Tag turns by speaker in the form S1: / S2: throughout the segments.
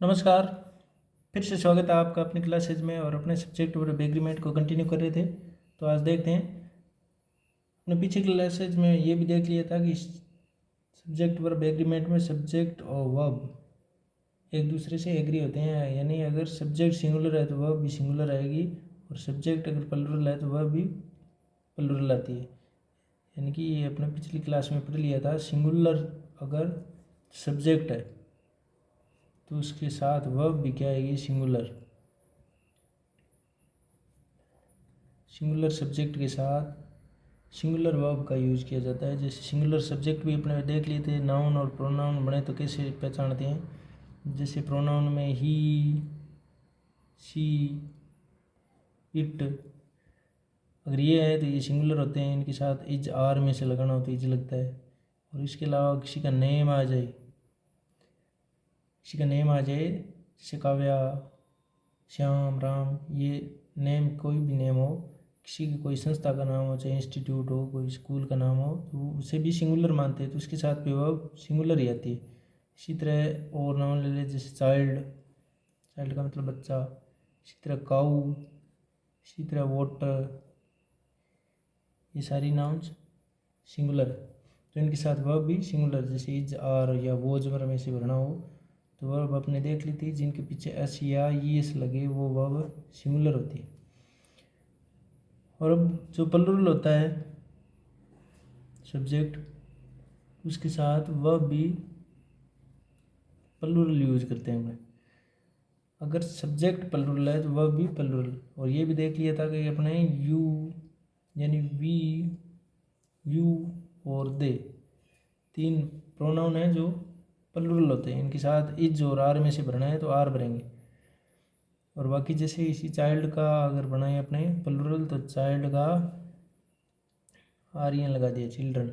S1: नमस्कार। फिर से स्वागत है आपका अपनी क्लासेज में और अपने सब्जेक्ट वर्ब एग्रीमेंट को कंटिन्यू कर रहे थे। तो आज देखते हैं, अपने पीछे क्लासेज में ये भी देख लिया था कि सब्जेक्ट वर्ब एग्रीमेंट में सब्जेक्ट और वर्ब एक दूसरे से एग्री होते हैं। यानी अगर सब्जेक्ट सिंगुलर है तो वर्ब भी सिंगुलर आएगी, और सब्जेक्ट अगर प्लुरल है तो वर्ब भी प्लुरल आती है। यानी कि ये अपने पिछली क्लास में पढ़ लिया था, सिंगुलर अगर सब्जेक्ट है तो उसके साथ वर्ब भी क्या आएगी, सिंगुलर। सिंगुलर सब्जेक्ट के साथ सिंगुलर वर्ब का यूज़ किया जाता है। जैसे सिंगुलर सब्जेक्ट भी अपने देख लिए थे, नाउन और प्रोनाउन बने तो कैसे पहचानते हैं। जैसे प्रोनाउन में ही, शी, इट, अगर ये है तो ये सिंगुलर होते हैं। इनके साथ इज आर में से लगाना हो तो इज लगता है। और इसके अलावा किसी का नेम आ जाए, जैसे काव्या, श्याम, राम, ये नेम कोई भी नेम हो, किसी की कोई संस्था का नाम हो, चाहे इंस्टीट्यूट हो, कोई स्कूल का नाम हो, तो उसे भी सिंगुलर मानते हैं, तो उसके साथ भी वर्ब सिंगुलर ही आती है। इसी तरह और नाउन ले लें, जैसे चाइल्ड का मतलब बच्चा, इसी तरह काऊ, इसी तरह वाटर, ये सारी नाउन्स सिंगुलर है, तो इनके साथ वर्ब भी सिंगुलर। जैसे इज आर या वोज वर्ब में से भरना हो तो वर्ब आपने देख ली थी, जिनके पीछे एस या ई एस लगे वो वर्ब सिंगुलर होती है। और अब जो प्लुरल होता है सब्जेक्ट, उसके साथ वर्ब भी प्लुरल यूज करते हैं हम। अगर सब्जेक्ट प्लुरल है तो वर्ब भी प्लुरल। और ये भी देख लिया था कि अपने यू, यानी वी, यू और दे, तीन प्रोनाउन हैं जो प्लुरल होते हैं। इनके साथ इज और आर में से भरना है तो आर भरेंगे। और बाकी जैसे इसी चाइल्ड का अगर बनाए अपने प्लुरल तो चाइल्ड का आर यहाँ लगा दिया, चिल्ड्रन,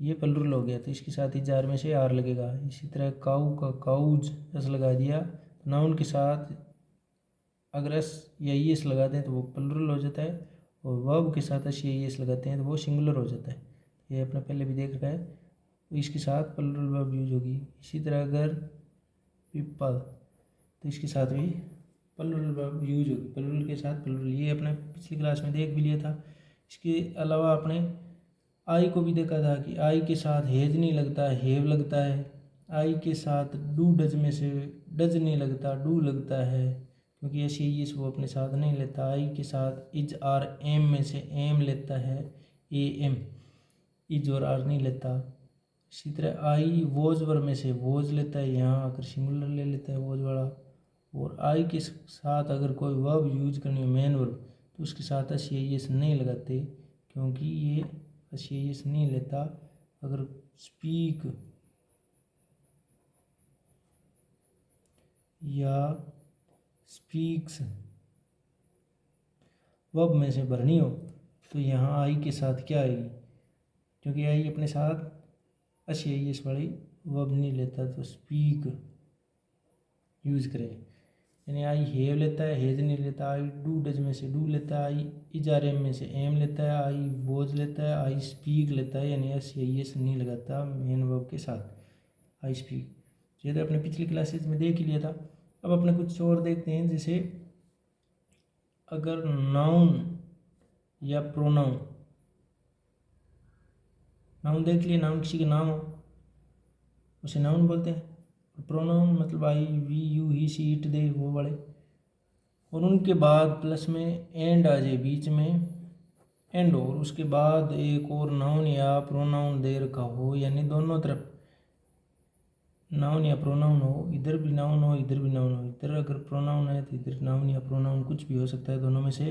S1: ये प्लुरल हो गया तो इसके साथ इज आर में से आर लगेगा। इसी तरह काऊ का काउज एस लगा दिया, तो नाउन के साथ अगर एस या ई एस लगाते हैं तो वो प्लुरल हो जाता है, और वर्ब के साथ एस या ई एस लगाते हैं तो वो सिंगुलर हो जाता है। ये अपने पहले भी देख रखा है, तो इसके साथ प्लुरल वर्ब यूज होगी। इसी तरह अगर पीपल, तो इसके साथ भी प्लुरल वर्ब यूज होगी, प्लुरल के साथ प्लुरल। ये अपने पिछली क्लास में देख भी लिया था। इसके अलावा आपने आई को भी देखा था कि आई के साथ हेज नहीं लगता, हेव लगता है। आई के साथ डू डज में से डज नहीं लगता, डू लगता है, क्योंकि ऐसे ही इस वो अपने साथ नहीं लेता। आई के साथ इज आर एम में से एम लेता है, ए एम, इज और आर नहीं लेता। इसी तरह आई वोज वर्ब में से वोज लेता है, यहाँ आकर सिंगुलर ले लेता है वोज वाला। और आई के साथ अगर कोई वर्ब यूज करनी हो, मेन वर्ब, तो उसके साथ एस या एस नहीं लगाते, क्योंकि ये एस या एस नहीं लेता। अगर स्पीक या स्पीक्स वर्ब में से भरनी हो तो यहाँ आई के साथ क्या आएगी, क्योंकि आई अपने साथ एस या एस वाली वर्ब नहीं लेता, तो स्पीक यूज करें। यानी आई हेव लेता है, हेज नहीं लेता। आई डू डज में से डू लेता है। आई इज आर एम में से एम लेता है। आई वोज लेता है। आई स्पीक लेता है, यानी एस या एस नहीं लगाता मेन वर्ब के साथ। आई स्पीक, ये तो अपने पिछली क्लासेस में देख ही लिया था। अब अपने कुछ और देखते हैं, जैसे अगर नाउन या प्रोनाउन, नाउन देख लिए, नाउन किसी का नाम हो उसे नाउन बोलते हैं। प्रोनाउन मतलब I, we, you, he, she, it, they, वो वाले। और उनके बाद प्लस में एंड आ जाए, बीच में एंड हो, और उसके बाद एक और नाउन या प्रोनाउन दे रखा हो, यानी दोनों तरफ नाउन या प्रोनाउन हो, इधर भी नाउन हो, इधर भी नाउन हो। इधर अगर प्रोनाउन है तो इधर नाउन या प्रोनाउन कुछ भी हो सकता है दोनों में से।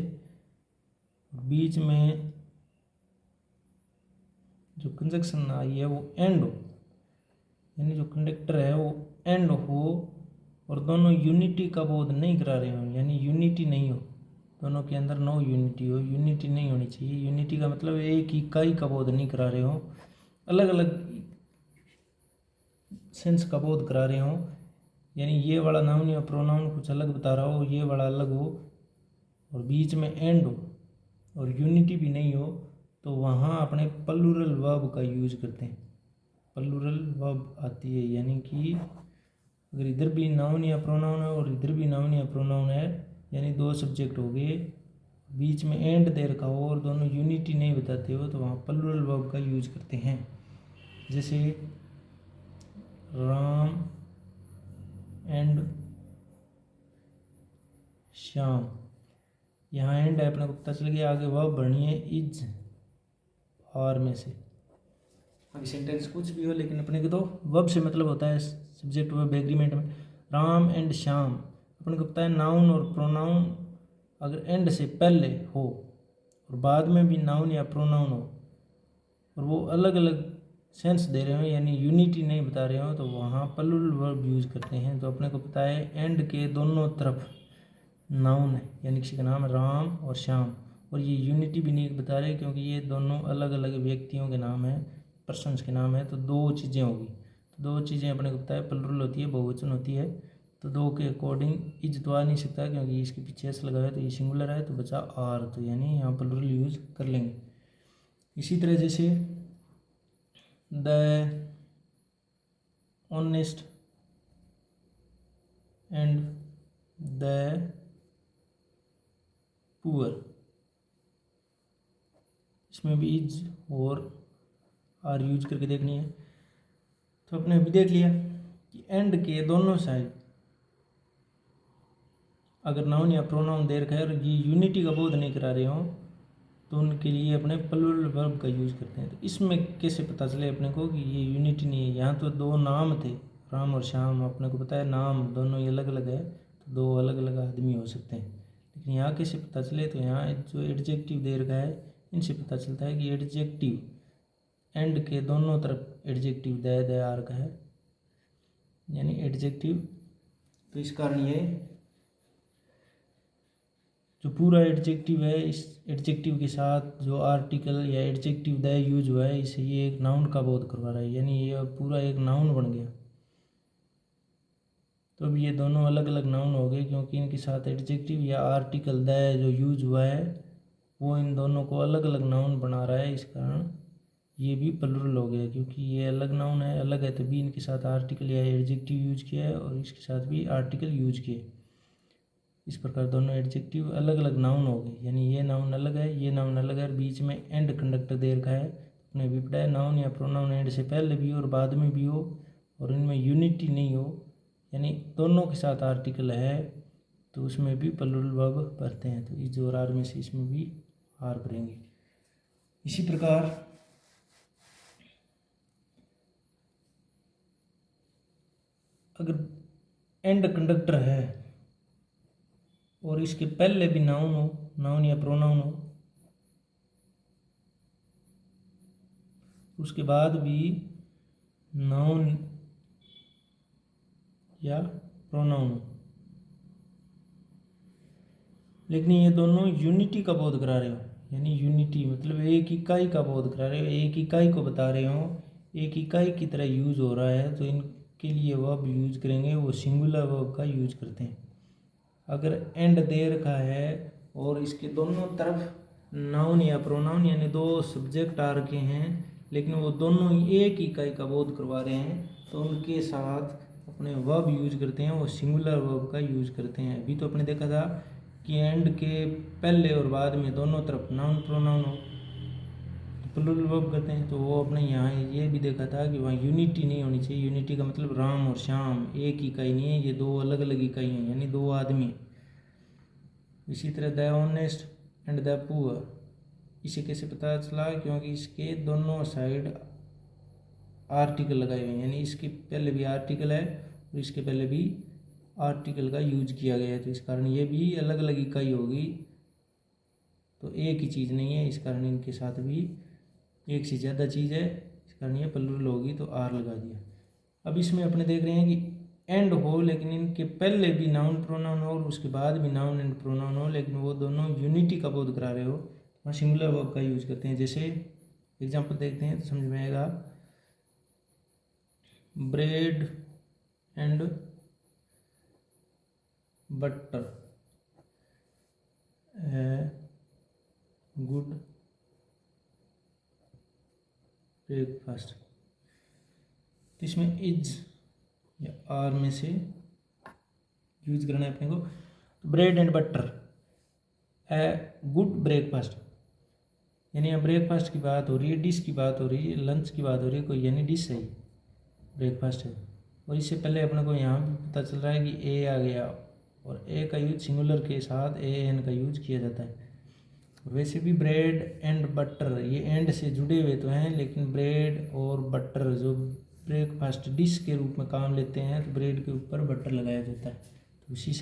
S1: बीच में जो कंजक्शन आई है वो एंड हो, यानी जो कंडक्टर है वो एंड हो, और दोनों यूनिटी का बोध नहीं करा रहे हो, यानी यूनिटी नहीं हो, दोनों के अंदर नो यूनिटी हो। यूनिटी नहीं होनी चाहिए। यूनिटी का मतलब एक ही इकाई का बोध नहीं करा रहे हो, अलग अलग सेंस का बोध करा रहे हो। यानी ये वाला नाउन या प्रोनाउन कुछ अलग बता रहा हो, ये वाला अलग हो, और बीच में एंड हो, और यूनिटी भी नहीं हो, तो वहाँ अपने प्लुरल वर्ब का यूज करते हैं। प्लुरल वर्ब आती है, यानी कि अगर इधर भी नाउन या प्रोनाउन है और इधर भी नाउन या प्रोनाउन है, यानी दो सब्जेक्ट हो गए, बीच में एंड दे रखा हो और दोनों यूनिटी नहीं बताते हो, तो वहाँ प्लूरल वर्ब का यूज करते हैं। जैसे राम एंड श्याम, यहाँ एंड है, अपने को पता चल गया। आगे वर्ब भरनी है इज और में से। आगे सेंटेंस कुछ भी हो, लेकिन अपने को तो वर्ब से मतलब होता है, सब्जेक्ट वर्ब एग्रीमेंट में। राम एंड श्याम, अपने को पता है नाउन और प्रोनाउन अगर एंड से पहले हो और बाद में भी नाउन या प्रोनाउन हो और वो अलग अलग सेंस दे रहे हो, यानी यूनिटी नहीं बता रहे हो, तो वहाँ प्लूरल वर्ब यूज करते हैं। तो अपने को पता है एंड के दोनों तरफ नाउन है, यानी किसी का नाम है राम और श्याम, और ये यूनिटी भी नहीं बता रहे क्योंकि ये दोनों अलग अलग व्यक्तियों के नाम है, पर्सन्स के नाम है, तो दो चीज़ें होगी। तो दो चीज़ें अपने को पता है प्लूरल होती है, बहुवचन होती है, तो दो के अकॉर्डिंग इज तो आ नहीं सकता क्योंकि इसके पीछे एस लगा है, तो ये सिंगुलर है, तो बचा आर, तो यानी यहाँ प्लूरल यूज कर लेंगे। इसी तरह जैसे the honest and the poor, इसमें भी इज और आर यूज करके देखनी है। तो अपने अभी देख लिया कि एंड के दोनों साइड अगर नाउन या प्रोनाउन दे रखा है और ये यूनिटी का बोध नहीं करा रहे हो, तो उनके लिए अपने प्लूरल वर्ब का यूज करते हैं। तो इसमें कैसे पता चले अपने को कि ये यूनिटी नहीं है? यहाँ तो दो नाम थे, राम और श्याम, अपने को पता है नाम दोनों ही अलग अलग है, तो दो अलग अलग आदमी हो सकते हैं। लेकिन यहाँ कैसे पता चले? तो यहाँ जो एडजेक्टिव दे रखा है इनसे पता चलता है कि एडजेक्टिव एंड के दोनों तरफ एडजेक्टिव द आर का है, यानी एडजेक्टिव। तो इस कारण ये जो पूरा एडजेक्टिव है, इस एडजेक्टिव के साथ जो आर्टिकल या एडजेक्टिव द यूज हुआ है, इसे ये एक नाउन का बोध करवा रहा है, यानी ये पूरा एक नाउन बन गया। तो अब ये दोनों अलग अलग नाउन हो गए क्योंकि इनके साथ एडजेक्टिव या आर्टिकल द जो यूज हुआ है वो इन दोनों को अलग अलग नाउन बना रहा है। इस कारण ये भी प्लूरल हो गया, क्योंकि ये अलग नाउन है, अलग है, तभी इनके साथ आर्टिकल या एडजेक्टिव यूज किया है और इसके साथ भी आर्टिकल यूज किया। इस प्रकार दोनों एडजेक्टिव अलग अलग नाउन हो गए, यानी ये नाउन अलग है, ये नाउन अलग है, बीच में एंड कंडक्टर दे रखा है। अपने भी पढ़ा है नाउन या प्रोनाउन एंड से पहले भी और बाद में भी हो और इनमें यूनिटी नहीं हो, यानी दोनों के साथ आर्टिकल है, तो उसमें भी प्लूरल वर्ब भरते हैं। तो इज और आर में से इसमें भी आर भरेंगे। इसी प्रकार अगर एंड कंडक्टर है और इसके पहले भी नाउन हो, नाउन या प्रोनाउन हो, उसके बाद भी नाउन या प्रोनाउन हो, लेकिन ये दोनों यूनिटी का बोध करा रहे हो, यानी यूनिटी मतलब एक इकाई का बोध करा रहे हो, एक इकाई को बता रहे हो, एक इकाई की तरह यूज हो रहा है, तो इनके लिए वर्ब यूज करेंगे, वो सिंगुलर वर्ब का यूज करते हैं। अगर एंड दे रखा है और इसके दोनों तरफ नाउन या प्रोनाउन यानी दो सब्जेक्ट आ रखे हैं, लेकिन वो दोनों ही एक इकाई का बोध करवा रहे हैं, तो उनके साथ अपने वर्ब यूज करते हैं, वो सिंगुलर वर्ब का यूज करते हैं। अभी तो अपने देखा था कि एंड के पहले और बाद में दोनों तरफ नाउन प्रोनाउन हो तो प्लूरल वर्ब करते हैं। तो वो अपने यहाँ ये भी देखा था कि वहाँ यूनिटी नहीं होनी चाहिए। यूनिटी का मतलब राम और श्याम एक इकाई नहीं है, ये दो अलग अलग इकाई हैं, यानी दो आदमी। इसी तरह the honest and the poor, इसे कैसे पता चला? क्योंकि इसके दोनों साइड आर्टिकल लगाए हुए हैं, यानी इसके पहले भी आर्टिकल है और इसके पहले भी आर्टिकल का यूज किया गया है, तो इस कारण ये भी अलग अलग इकाई होगी, तो एक ही चीज़ नहीं है, इस कारण इनके साथ भी एक से ज़्यादा चीज़ है, इस कारण ये प्लूरल होगी, तो आर लगा दिया। अब इसमें अपने देख रहे हैं कि एंड हो लेकिन इनके पहले भी नाउन प्रोनाउन हो और उसके बाद भी नाउन एंड प्रोनाउन हो, लेकिन वो दोनों यूनिटी का बोध करा रहे हो, वहाँ सिंगुलर वर्ब का यूज करते हैं। जैसे एग्जांपल देखते हैं तो समझ में आएगा। Bread and butter good breakfast, तो इसमें इज या आर में से यूज करना है अपने को। तो bread and butter a good breakfast, यानी यहाँ ब्रेकफास्ट की बात हो रही है, डिश की बात हो रही है, लंच की बात हो रही है कोई, यानी डिश है ब्रेकफास्ट है। और इससे पहले अपने को यहाँ भी पता चल रहा है कि ए आ गया, और ए का यूज सिंगुलर के साथ ए एन का यूज किया जाता है। वैसे भी ब्रेड एंड बटर ये एंड से जुड़े हुए तो हैं, लेकिन ब्रेड और बटर जो ब्रेकफास्ट डिश के रूप में काम लेते हैं, तो ब्रेड के ऊपर बटर लगाया जाता है। तो उसी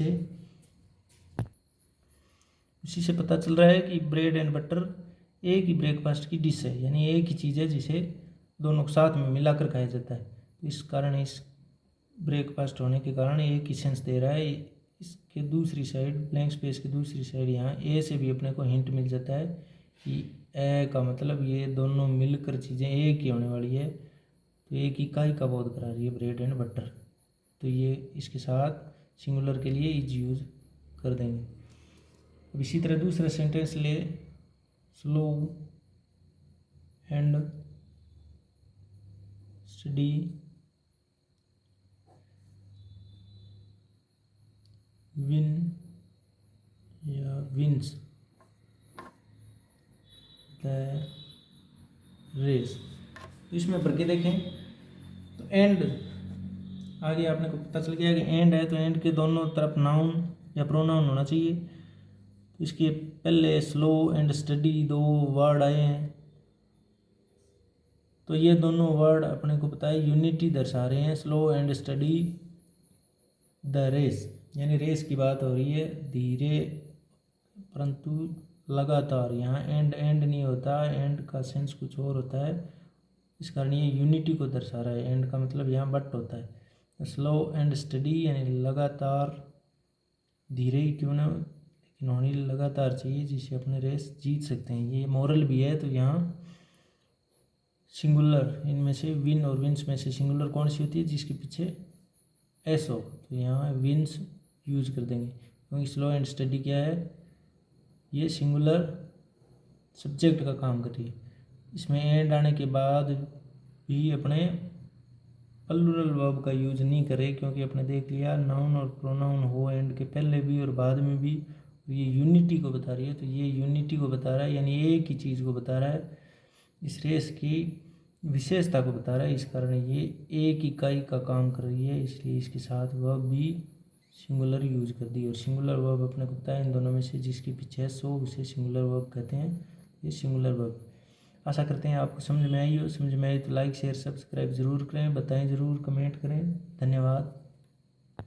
S1: से पता चल रहा है कि ब्रेड एंड बटर एक ही ब्रेकफास्ट की डिश है, यानी एक ही चीज़ है जिसे दोनों को साथ में मिलाकर खाया जाता है। तो इस कारण, इस ब्रेकफास्ट होने के कारण एक ही सेंस दे रहा है। इसके दूसरी साइड, ब्लैंक स्पेस की दूसरी साइड, यहाँ ए से भी अपने को हिंट मिल जाता है कि ए का मतलब ये दोनों मिलकर चीज़ें एक ही होने वाली है। तो एक इकाई का बोध करा रही है ब्रेड एंड बटर। तो ये इसके साथ सिंगुलर के लिए इज यूज कर देंगे। अब इसी तरह दूसरा सेंटेंस ले, स्लो एंड स्टडी विन या विंस द रेस। तो इसमें भर के देखें तो एंड आगे आपने को पता चल गया कि एंड है, तो एंड के दोनों तरफ नाउन या प्रोनाउन होना चाहिए। तो इसके पहले स्लो एंड स्टडी दो वर्ड आए हैं, तो ये दोनों वर्ड अपने को पता है यूनिटी दर्शा रहे हैं। Slow and study the race, यानी रेस की बात हो रही है, धीरे परंतु लगातार। यहाँ एंड नहीं होता, एंड का सेंस कुछ और होता है, इस कारण ये यूनिटी को दर्शा रहा है। एंड का मतलब यहाँ बट होता है। स्लो एंड स्टडी यानी लगातार, धीरे ही क्यों ना, लेकिन होनी लगातार चाहिए, जिससे अपने रेस जीत सकते हैं। ये मोरल भी है। तो यहाँ सिंगुलर इनमें से विन और विंस में से सिंगुलर कौन सी होती है, जिसके पीछे एस हो, तो यहाँ विंस यूज कर देंगे, क्योंकि स्लो एंड स्टडी क्या है, ये सिंगुलर सब्जेक्ट का काम कर रही है। इसमें एंड आने के बाद भी अपने प्लूरल वर्ब का यूज नहीं करें, क्योंकि अपने देख लिया नाउन और प्रोनाउन हो एंड के पहले भी और बाद में भी, ये यूनिटी को बता रही है। तो ये यूनिटी को बता रहा है, यानी एक ही चीज़ को बता रहा है, इस रेस की विशेषता को बता रहा है। इस कारण ये एक इकाई का काम कर रही है, इसलिए इसके साथ वर्ब भी सिंगुलर यूज कर दी। और सिंगुलर वर्ब अपने को पता है इन दोनों में से जिसके पीछे है सो उसे सिंगुलर वर्ब कहते हैं। ये सिंगुलर वर्ब। आशा करते हैं आपको समझ में आई हो। समझ में आई तो लाइक शेयर सब्सक्राइब ज़रूर करें, बताएं ज़रूर, कमेंट करें। धन्यवाद।